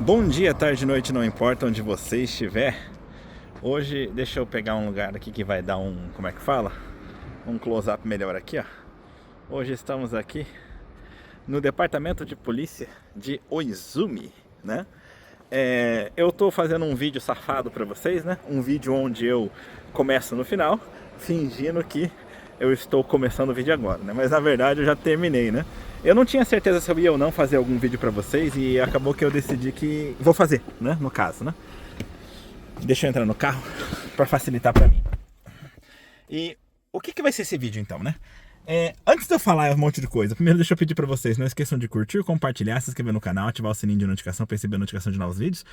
Bom dia, tarde, noite, não importa onde você estiver. Hoje, deixa eu pegar um lugar aqui que vai dar como é que fala? Um close-up melhor aqui, ó. Hoje estamos aqui no departamento de polícia de Oizumi, né? Eu tô fazendo um vídeo safado pra vocês, né? Um vídeo onde eu começo no final, fingindo que eu estou começando o vídeo agora, né? Mas na verdade eu já terminei, né? Eu não tinha certeza se eu ia ou não fazer algum vídeo pra vocês e acabou que eu decidi que vou fazer, né? No caso, né? Deixa eu entrar no carro pra facilitar pra mim. E o que vai ser esse vídeo então, né? Antes de eu falar um monte de coisa, primeiro deixa eu pedir pra vocês, não esqueçam de curtir, compartilhar, se inscrever no canal, ativar o sininho de notificação pra receber a notificação de novos vídeos.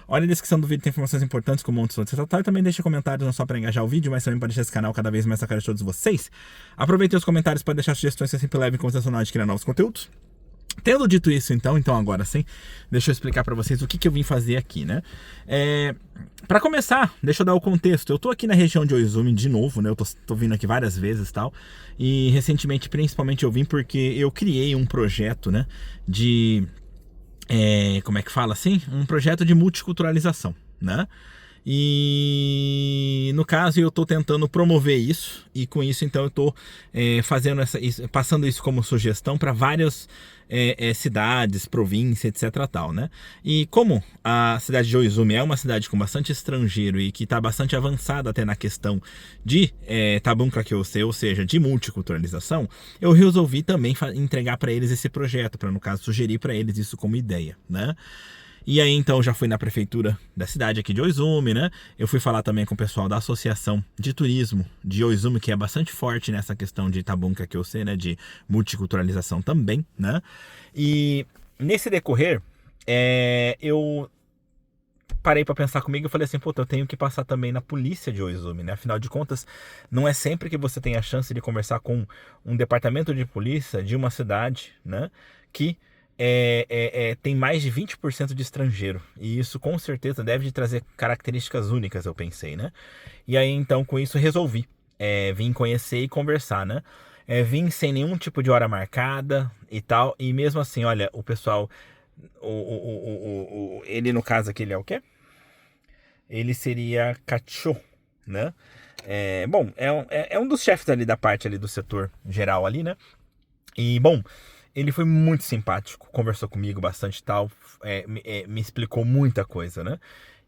Olha a descrição do vídeo, tem informações importantes como montes de tal. E também deixa comentários não só pra engajar o vídeo, mas também pra deixar esse canal cada vez mais na cara de todos vocês. Aproveitem os comentários para deixar sugestões que é sempre leve em conversacional de criar novos conteúdos. Tendo dito isso então agora sim, deixa eu explicar pra vocês o que eu vim fazer aqui, né? Pra começar, deixa eu dar o contexto. Eu tô aqui na região de Oizumi de novo, né? Eu tô vindo aqui várias vezes e tal. E recentemente, principalmente, eu vim porque eu criei um projeto, né? Como é que fala assim? Um projeto de multiculturalização, né? E no caso eu estou tentando promover isso, e com isso então eu estou passando isso como sugestão para várias cidades, províncias, etc tal, né? E como a cidade de Oizumi é uma cidade com bastante estrangeiro e que está bastante avançada até na questão de Tabunka Kyosei, ou seja, de multiculturalização, eu resolvi também entregar para eles esse projeto, para no caso sugerir para eles isso como ideia, né? E aí então já fui na prefeitura da cidade aqui de Oizumi, né? Eu fui falar também com o pessoal da Associação de Turismo de Oizumi, que é bastante forte nessa questão de Tabunka Kyosei, né? De multiculturalização também, né? E nesse decorrer, eu parei para pensar comigo e falei assim, puta, eu tenho que passar também na polícia de Oizumi, né? Afinal de contas, não é sempre que você tem a chance de conversar com um departamento de polícia de uma cidade, né? Que tem mais de 20% de estrangeiro. E isso com certeza deve trazer características únicas, eu pensei, né? E aí então com isso resolvi vim conhecer e conversar, né? Vim sem nenhum tipo de hora marcada e tal. E mesmo assim, olha, o pessoal, ele no caso aqui, ele é o quê? Ele seria Kacho, né? Bom, é um dos chefes ali da parte ali do setor geral ali, né? E, bom, ele foi muito simpático, conversou comigo bastante e tal, me explicou muita coisa, né?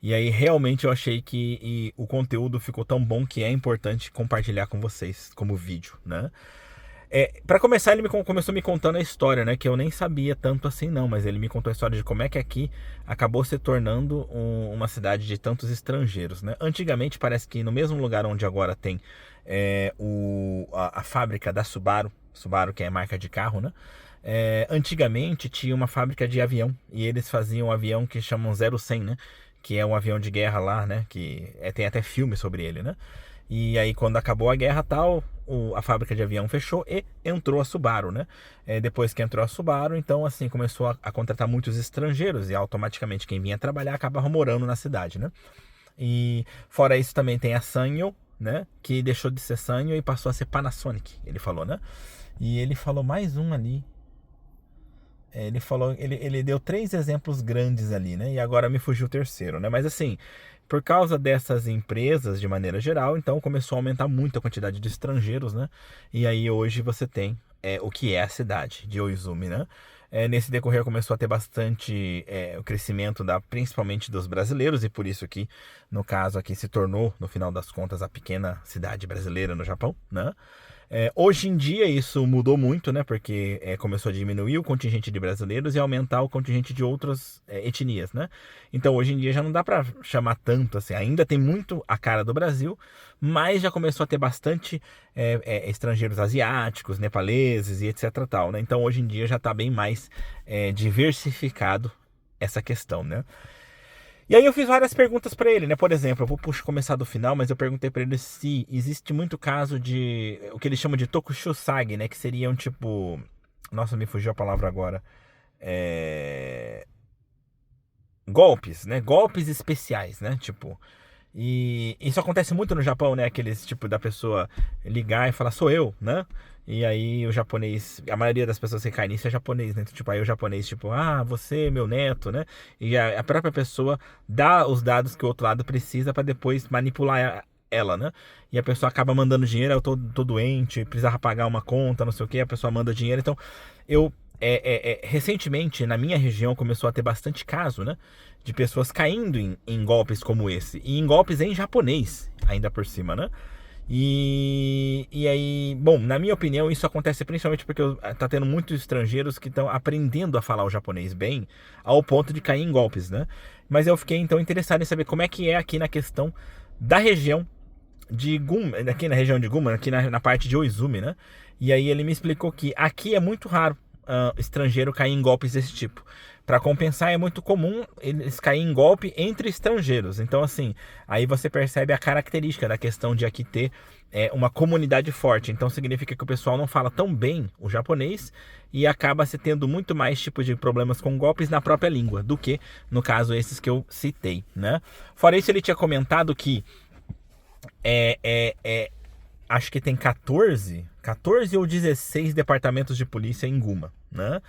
E aí, realmente, eu achei que o conteúdo ficou tão bom que é importante compartilhar com vocês, como vídeo, né? Para começar, ele começou me contando a história, né? Que eu nem sabia tanto assim, não, mas ele me contou a história de como é que aqui acabou se tornando uma cidade de tantos estrangeiros, né? Antigamente, parece que no mesmo lugar onde agora tem a fábrica da Subaru, que é marca de carro, né? Antigamente tinha uma fábrica de avião e eles faziam um avião que chamam 0100, né? Que é um avião de guerra lá, né? Que tem até filme sobre ele, né? E aí quando acabou a guerra tal, a fábrica de avião fechou e entrou a Subaru, né? Depois que entrou a Subaru, então assim começou a contratar muitos estrangeiros e automaticamente quem vinha trabalhar acabava morando na cidade, né? E fora isso também tem a Sanyo, né? Que deixou de ser Sanyo e passou a ser Panasonic, ele falou, né? E ele falou mais um ali. Ele falou, ele deu 3 exemplos grandes ali, né? E agora me fugiu o terceiro, né? Mas assim, por causa dessas empresas, de maneira geral, então começou a aumentar muito a quantidade de estrangeiros, né? E aí hoje você tem o que é a cidade de Oizumi, né? Nesse decorrer começou a ter bastante o crescimento principalmente dos brasileiros, e por isso que, no caso aqui, se tornou, no final das contas, a pequena cidade brasileira no Japão, né? Hoje em dia isso mudou muito, né? Porque começou a diminuir o contingente de brasileiros e aumentar o contingente de outras etnias, né? Então hoje em dia já não dá pra chamar tanto assim. Ainda tem muito a cara do Brasil, mas já começou a ter bastante estrangeiros asiáticos, nepaleses e etc tal, né? Então hoje em dia já tá bem mais diversificado essa questão, né? E aí eu fiz várias perguntas pra ele, né? Por exemplo, eu vou começar do final, mas eu perguntei pra ele se existe muito caso de o que eles chamam de tokushusagi, né? Que seriam tipo, nossa, me fugiu a palavra agora. Golpes, né? Golpes especiais, né? Tipo, E isso acontece muito no Japão, né? Aqueles tipo da pessoa ligar e falar, sou eu, né? E aí o japonês, a maioria das pessoas que caem nisso é japonês, né? Então, tipo, aí o japonês, tipo, ah, você, meu neto, né? E a própria pessoa dá os dados que o outro lado precisa para depois manipular ela, né? E a pessoa acaba mandando dinheiro, eu tô doente, precisava pagar uma conta, não sei o que, a pessoa manda dinheiro. Então, eu recentemente, na minha região, começou a ter bastante caso, né? De pessoas caindo em golpes como esse. E em golpes em japonês, ainda por cima, né? E aí, bom, na minha opinião, isso acontece principalmente porque tá tendo muitos estrangeiros que estão aprendendo a falar o japonês bem, ao ponto de cair em golpes, né? Mas eu fiquei então interessado em saber como é que é aqui na questão da região de Guma, aqui na região de Guma, aqui na parte de Oizumi, né? E aí ele me explicou que aqui é muito raro estrangeiro cair em golpes desse tipo. Para compensar, é muito comum eles caírem em golpe entre estrangeiros. Então, assim, aí você percebe a característica da questão de aqui ter uma comunidade forte. Então, significa que o pessoal não fala tão bem o japonês e acaba se tendo muito mais tipos de problemas com golpes na própria língua do que, no caso, esses que eu citei, né? Fora isso, ele tinha comentado que acho que tem 14 ou 16 departamentos de polícia em Guma, né?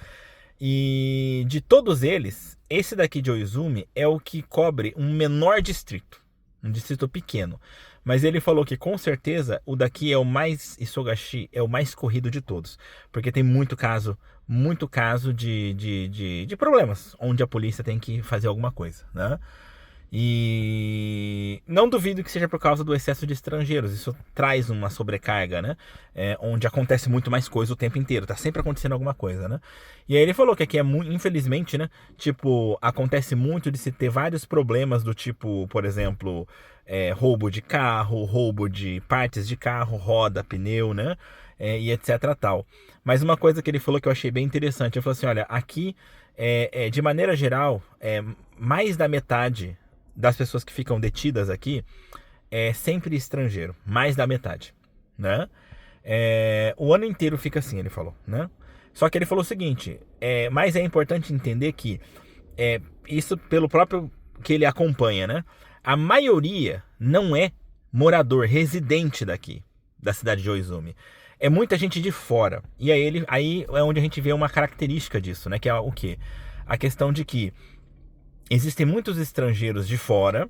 E de todos eles, esse daqui de Oizumi é o que cobre um menor distrito, um distrito pequeno. Mas ele falou que com certeza o daqui é o mais, Isogashi é o mais corrido de todos, porque tem muito caso de problemas, onde a polícia tem que fazer alguma coisa, né? E não duvido que seja por causa do excesso de estrangeiros. Isso traz uma sobrecarga, né? Onde acontece muito mais coisa o tempo inteiro. Tá sempre acontecendo alguma coisa, né? E aí ele falou que aqui infelizmente, né? Tipo, acontece muito de se ter vários problemas do tipo, por exemplo, roubo de carro, roubo de partes de carro, roda, pneu, né? E etc tal. Mas uma coisa que ele falou que eu achei bem interessante, ele falou assim, olha, aqui, de maneira geral, mais da metade das pessoas que ficam detidas aqui é sempre estrangeiro, mais da metade, né? O ano inteiro fica assim, ele falou, né? Só que ele falou o seguinte, mas é importante entender que isso pelo próprio que ele acompanha, né? A maioria não é morador, residente daqui, da cidade de Oizumi. É muita gente de fora. E aí é onde a gente vê uma característica disso, né? Que é o quê? A questão de que existem muitos estrangeiros de fora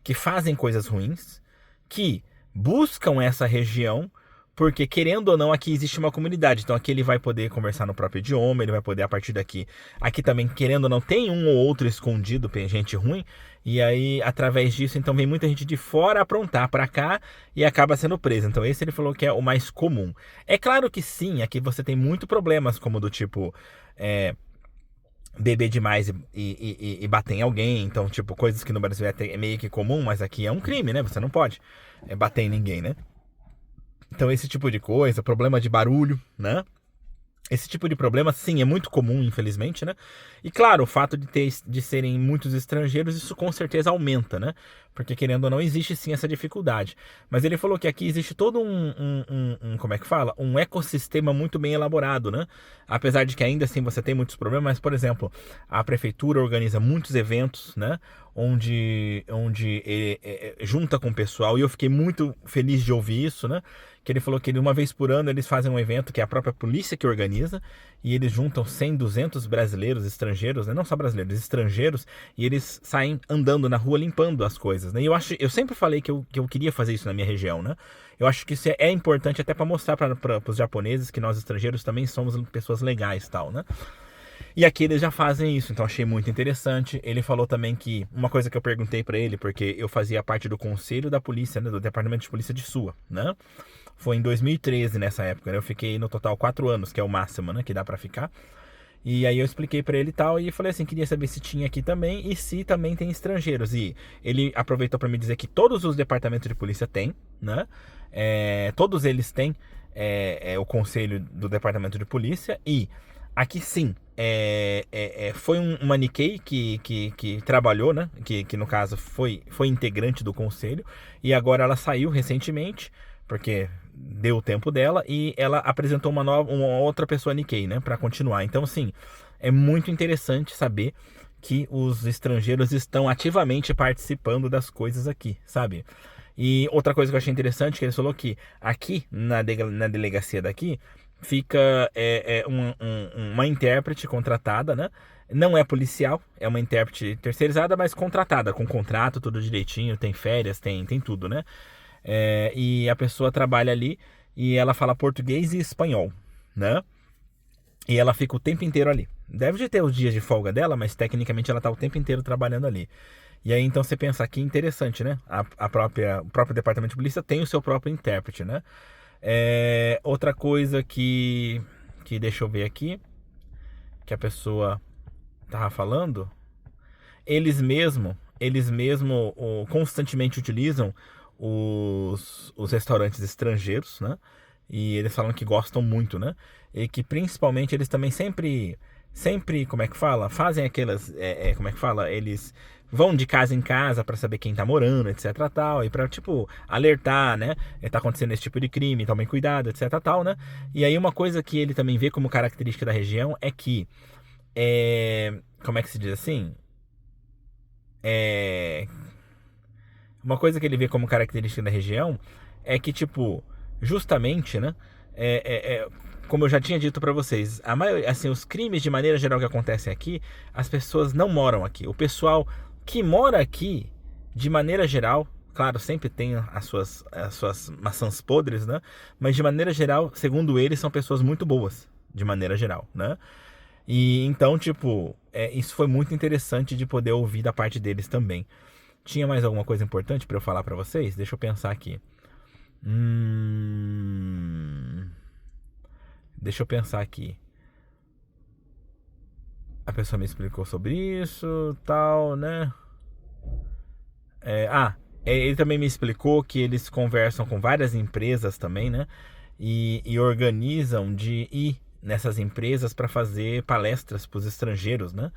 que fazem coisas ruins, que buscam essa região, porque querendo ou não, aqui existe uma comunidade. Então aqui ele vai poder conversar no próprio idioma, ele vai poder a partir daqui. Aqui também, querendo ou não, tem um ou outro escondido, gente ruim. E aí, através disso, então vem muita gente de fora aprontar para cá e acaba sendo presa. Então esse ele falou que é o mais comum. É claro que sim, aqui você tem muito problemas, como do tipo... beber demais e bater em alguém. Então, tipo, coisas que no Brasil é meio que comum, mas aqui é um crime, né? Você não pode bater em ninguém, né? Então, esse tipo de coisa, problema de barulho, né? Esse tipo de problema, sim, é muito comum, infelizmente, né? E claro, o fato de serem muitos estrangeiros, isso com certeza aumenta, né? Porque querendo ou não, existe sim essa dificuldade. Mas ele falou que aqui existe todo como é que fala? Um ecossistema muito bem elaborado, né? Apesar de que ainda assim você tem muitos problemas, mas, por exemplo, a prefeitura organiza muitos eventos, né? Onde junta com o pessoal, e eu fiquei muito feliz de ouvir isso, né? Que ele falou que uma vez por ano eles fazem um evento que é a própria polícia que organiza, e eles juntam 100, 200 brasileiros, estrangeiros, né? Não só brasileiros, estrangeiros, e eles saem andando na rua limpando as coisas, né? E eu sempre falei que eu queria fazer isso na minha região, né? Eu acho que isso é importante até para mostrar para os japoneses que nós estrangeiros também somos pessoas legais e tal, né? E aqui eles já fazem isso, então achei muito interessante. Ele falou também que, uma coisa que eu perguntei pra ele, porque eu fazia parte do conselho da polícia, né, do departamento de polícia de Suwa, né? Foi em 2013 nessa época, né? Eu fiquei no total 4 anos, que é o máximo, né, que dá pra ficar. E aí eu expliquei pra ele e tal, e falei assim, queria saber se tinha aqui também e se também tem estrangeiros. E ele aproveitou pra me dizer que todos os departamentos de polícia têm, né? Todos eles têm o conselho do departamento de polícia, e aqui sim, foi uma Nikkei que trabalhou, né? Que no caso foi integrante do conselho, e agora ela saiu recentemente, porque deu o tempo dela, e ela apresentou uma outra pessoa Nikkei, né? Para continuar. Então, assim, é muito interessante saber que os estrangeiros estão ativamente participando das coisas aqui, sabe? E outra coisa que eu achei interessante, que ele falou que aqui, na delegacia daqui, fica uma intérprete contratada, né? Não é policial, é uma intérprete terceirizada, mas contratada, com contrato, tudo direitinho, tem férias, tem tudo, né? E a pessoa trabalha ali e ela fala português e espanhol, né? E ela fica o tempo inteiro ali. Deve de ter os dias de folga dela, mas tecnicamente ela tá o tempo inteiro trabalhando ali. E aí então você pensa que interessante, né? O próprio departamento de polícia tem o seu próprio intérprete, né? Outra coisa que deixa eu ver aqui, que a pessoa tava falando, eles mesmo constantemente utilizam os restaurantes estrangeiros, né? E eles falam que gostam muito, né? E que principalmente eles também sempre, como é que fala? Fazem aquelas, como é que fala? Eles vão de casa em casa para saber quem tá morando, etc tal, e para tipo alertar, né? Tá acontecendo esse tipo de crime, tomem cuidado, etc tal, né? E aí uma coisa que ele também vê como característica da região é que como é que se diz assim? Uma coisa que ele vê como característica da região é que, tipo, justamente, né? Como eu já tinha dito pra vocês, a maioria, assim, os crimes de maneira geral que acontecem aqui, as pessoas não moram aqui. O pessoal que mora aqui, de maneira geral, claro, sempre tem as suas maçãs podres, né? Mas de maneira geral, segundo eles, são pessoas muito boas, de maneira geral, né? E então, tipo, isso foi muito interessante de poder ouvir da parte deles também. Tinha mais alguma coisa importante pra eu falar pra vocês? Deixa eu pensar aqui. Deixa eu pensar aqui. A pessoa me explicou sobre isso, tal, né? Ele também me explicou que eles conversam com várias empresas também, né? E organizam de ir nessas empresas para fazer palestras para os estrangeiros, né?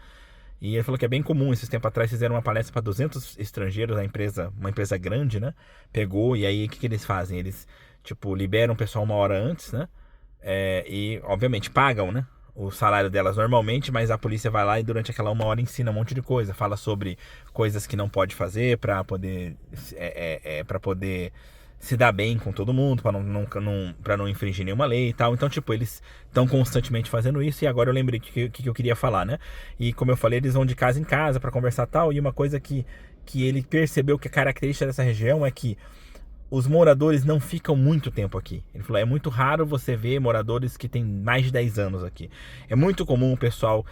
E ele falou que é bem comum. Esses tempos atrás fizeram uma palestra para 200 estrangeiros, uma empresa grande, né? Pegou, e aí o que eles fazem? Eles, tipo, liberam o pessoal uma hora antes, né? E, obviamente, pagam, né? O salário delas normalmente, mas a polícia vai lá e durante aquela uma hora ensina um monte de coisa. Fala sobre coisas que não pode fazer para poder, para poder se dar bem com todo mundo, para não infringir nenhuma lei e tal. Então, tipo, eles estão constantemente fazendo isso. E agora eu lembrei que eu queria falar, né? E como eu falei, eles vão de casa em casa para conversar tal. E uma coisa que ele percebeu que a característica dessa região é que os moradores não ficam muito tempo aqui. Ele falou, é muito raro você ver moradores que têm mais de 10 anos aqui. É muito comum o pessoal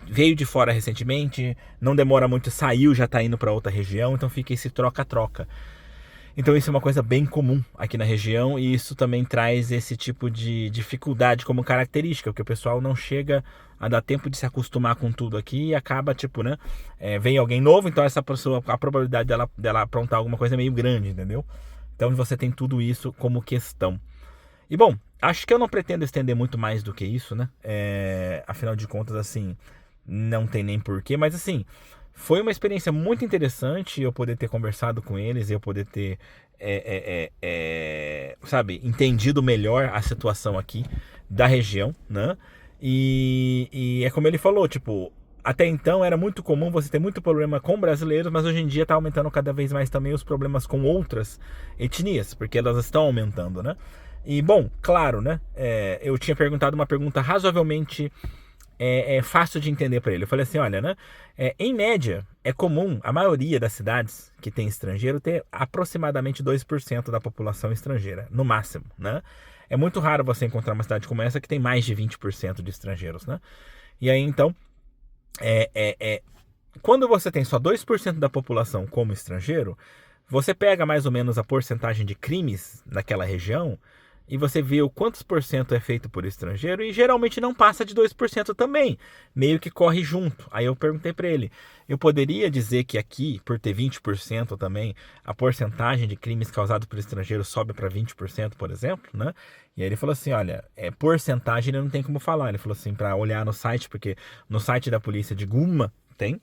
veio de fora recentemente, não demora muito, saiu, já tá indo para outra região, então fica esse troca-troca. Então isso é uma coisa bem comum aqui na região e isso também traz esse tipo de dificuldade como característica, porque o pessoal não chega a dar tempo de se acostumar com tudo aqui e acaba, tipo, né? Vem alguém novo, então essa pessoa, a probabilidade dela aprontar alguma coisa é meio grande, entendeu? Então você tem tudo isso como questão. E bom, acho que eu não pretendo estender muito mais do que isso, né? Afinal de contas, assim, não tem nem porquê, mas assim, foi uma experiência muito interessante eu poder ter conversado com eles, eu poder ter, sabe, entendido melhor a situação aqui da região, né? E é como ele falou, tipo, até então era muito comum você ter muito problema com brasileiros, mas hoje em dia está aumentando cada vez mais também os problemas com outras etnias, porque elas estão aumentando, né? E bom, claro, né? Eu tinha perguntado uma pergunta razoavelmente fácil de entender para ele. Eu falei assim, olha, né? Em média, é comum a maioria das cidades que tem estrangeiro ter aproximadamente 2% da população estrangeira, no máximo, né? É muito raro você encontrar uma cidade como essa que tem mais de 20% de estrangeiros, né? E aí, então, quando você tem só 2% da população como estrangeiro, você pega mais ou menos a porcentagem de crimes naquela região e você vê o quantos por cento é feito por estrangeiro e geralmente não passa de 2% também, meio que corre junto. Aí eu perguntei para ele, eu poderia dizer que aqui, por ter 20% também, a porcentagem de crimes causados por estrangeiro sobe para 20%, por exemplo, né? E aí ele falou assim, olha, porcentagem ele não tem como falar. Ele falou assim, para olhar no site, porque no site da polícia de Guma tem.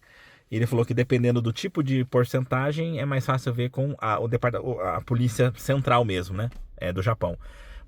E ele falou que dependendo do tipo de porcentagem é mais fácil ver com a polícia central mesmo, né? Do Japão.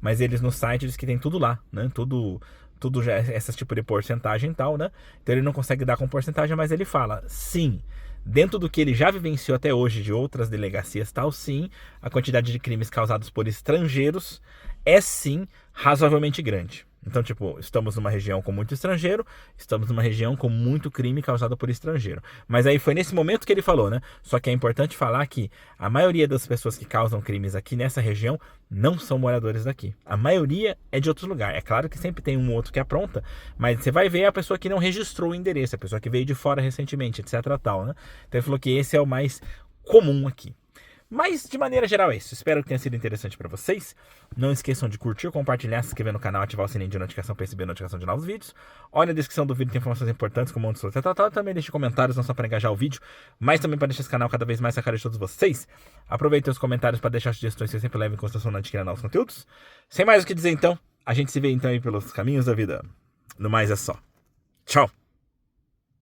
Mas eles no site diz que tem tudo lá, né? Tudo tudo já é esse tipo de porcentagem e tal, né? Então ele não consegue dar com porcentagem, mas ele fala, sim, dentro do que ele já vivenciou até hoje de outras delegacias tal, sim, a quantidade de crimes causados por estrangeiros é sim razoavelmente grande. Então, tipo, estamos numa região com muito estrangeiro, estamos numa região com muito crime causado por estrangeiro. Mas aí foi nesse momento que ele falou, né? Só que é importante falar que a maioria das pessoas que causam crimes aqui nessa região não são moradores daqui. A maioria é de outros lugares. É claro que sempre tem um ou outro que apronta, mas você vai ver a pessoa que não registrou o endereço, a pessoa que veio de fora recentemente, etc. tal, né? Então ele falou que esse é o mais comum aqui. Mas, de maneira geral, é isso. Espero que tenha sido interessante para vocês. Não esqueçam de curtir, compartilhar, se inscrever no canal, ativar o sininho de notificação para receber a notificação de novos vídeos. Olha a descrição do vídeo, tem informações importantes como onde soltar, tal. Também deixe comentários, não só para engajar o vídeo, mas também para deixar esse canal cada vez mais na cara de todos vocês. Aproveitem os comentários para deixar sugestões que eu sempre levo em consideração na adquirir novos conteúdos. Sem mais o que dizer, então, a gente se vê então aí pelos caminhos da vida. No mais é só. Tchau!